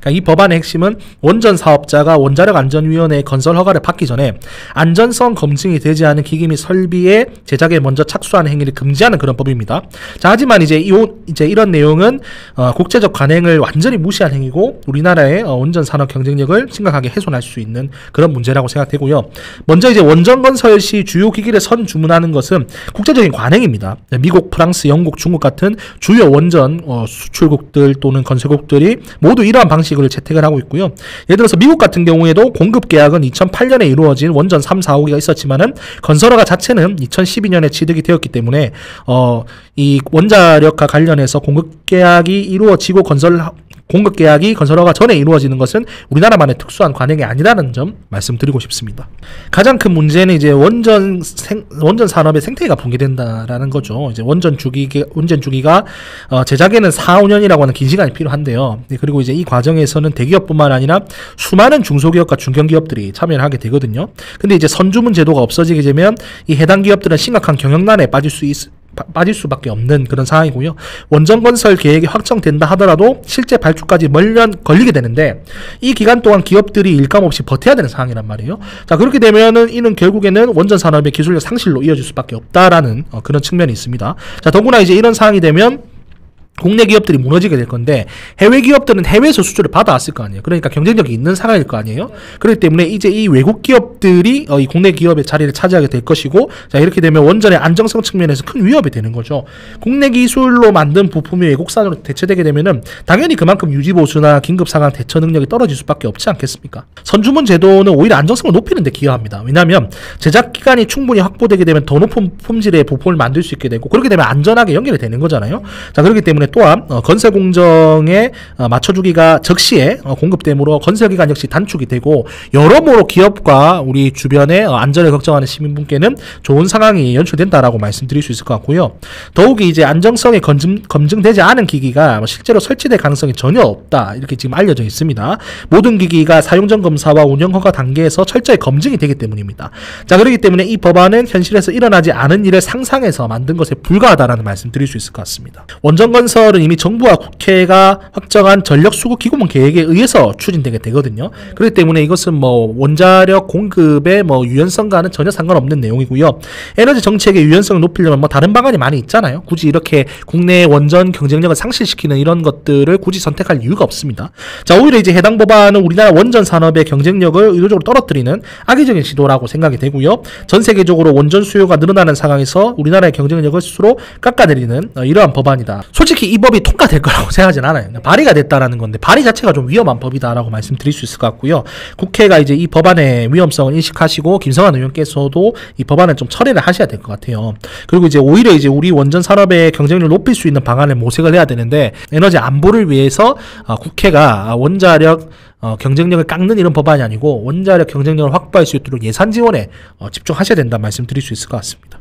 그러니까 이 법안의 핵심은 원전 사업자가 원자력안전위원회의 건설 허가를 받기 전에 안전성 검증이 되지 않은 기기 및 설비의 제작에 먼저 착수하는 행위를 금지하는 그런 법입니다. 자, 하지만 이제 이런 내용은 국제적 관행을 완전히 무시한 행위고 우리나라의 원전 산업 경쟁력을 심각하게 훼손할 수 있는 그런 문제라고 생각되고요. 먼저 이제 원전 건설 시 주요 기기를 선 주문하는 것은 국제적인 관행입니다. 미국, 프랑스, 영국, 중국 같은 주요 원전 수출국들 또는 건설국들이 모두 이러한 방식으로 채택을 하고 있고요. 예를 들어서 미국 같은 경우에도 공급 계약은 2008년에 이루어진 원전 3, 4호기가 있었지만은 건설허가 자체는 2012년에 취득이 되었기 때문에 이 원자력과 관련해서 공급 계약이 이루어지고 공급 계약이 건설허가 전에 이루어지는 것은 우리나라만의 특수한 관행이 아니라는 점 말씀드리고 싶습니다. 가장 큰 문제는 이제 원전 산업의 생태계가 붕괴된다라는 거죠. 이제 원전 주기가 제작에는 4, 5년이라고 하는 긴 시간이 필요한데요. 그리고 이제 이 과정에서는 대기업뿐만 아니라 수많은 중소기업과 중견기업들이 참여를 하게 되거든요. 근데 이제 선주문 제도가 없어지게 되면 이 해당 기업들은 심각한 경영난에 빠질 수밖에 없는 그런 상황이고요. 원전 건설 계획이 확정된다 하더라도 실제 발주까지 몇 년 걸리게 되는데 이 기간 동안 기업들이 일감 없이 버텨야 되는 상황이란 말이에요. 자, 그렇게 되면은 이는 결국에는 원전 산업의 기술력 상실로 이어질 수밖에 없다라는 그런 측면이 있습니다. 자, 더구나 이제 이런 상황이 되면 국내 기업들이 무너지게 될 건데 해외 기업들은 해외에서 수출을 받아왔을 거 아니에요. 그러니까 경쟁력이 있는 상황일 거 아니에요. 그렇기 때문에 이제 이 외국 기업들이 이 국내 기업의 자리를 차지하게 될 것이고, 자, 이렇게 되면 원전의 안정성 측면에서 큰 위협이 되는 거죠. 국내 기술로 만든 부품이 외국산으로 대체되게 되면은 당연히 그만큼 유지보수나 긴급상황 대처 능력이 떨어질 수밖에 없지 않겠습니까? 선주문 제도는 오히려 안정성을 높이는 데 기여합니다. 왜냐하면 제작 기간이 충분히 확보되게 되면 더 높은 품질의 부품을 만들 수 있게 되고, 그렇게 되면 안전하게 연결이 되는 거잖아요. 자, 그렇기 때문에 또한 건설 공정에 맞춰주기가 적시에 공급되므로 건설 기간 역시 단축이 되고 여러모로 기업과 우리 주변의 안전을 걱정하는 시민분께는 좋은 상황이 연출된다라고 말씀드릴 수 있을 것 같고요. 더욱이 이제 안정성이 검증되지 않은 기기가 실제로 설치될 가능성이 전혀 없다, 이렇게 지금 알려져 있습니다. 모든 기기가 사용전 검사와 운영 허가 단계에서 철저히 검증이 되기 때문입니다. 자, 그렇기 때문에 이 법안은 현실에서 일어나지 않은 일을 상상해서 만든 것에 불과하다라는 말씀 드릴 수 있을 것 같습니다. 원전 건설은 이미 정부와 국회가 확정한 전력 수급 기금원 계획에 의해서 추진되게 되거든요. 그렇기 때문에 이것은 뭐 원자력 공급의 뭐 유연성과는 전혀 상관없는 내용이고요. 에너지 정책의 유연성을 높이려면 뭐 다른 방안이 많이 있잖아요. 굳이 이렇게 국내 원전 경쟁력을 상실시키는 이런 것들을 굳이 선택할 이유가 없습니다. 자, 오히려 이제 해당 법안은 우리나라 원전 산업의 경쟁력을 의도적으로 떨어뜨리는 악의적인 시도라고 생각이 되고요. 전 세계적으로 원전 수요가 늘어나는 상황에서 우리나라의 경쟁력을 스스로 깎아내리는 이러한 법안이다. 솔직히 이 법이 통과될 거라고 생각하진 않아요. 발의가 됐다라는 건데 발의 자체가 좀 위험한 법이다라고 말씀드릴 수 있을 것 같고요. 국회가 이제 이 법안의 위험성을 인식하시고 김성환 의원께서도 이 법안을 좀 처리를 하셔야 될 것 같아요. 그리고 이제 오히려 이제 우리 원전 산업의 경쟁력을 높일 수 있는 방안을 모색을 해야 되는데 에너지 안보를 위해서 국회가 원자력 경쟁력을 깎는 이런 법안이 아니고 원자력 경쟁력을 확보할 수 있도록 예산 지원에 집중하셔야 된다는 말씀 드릴 수 있을 것 같습니다.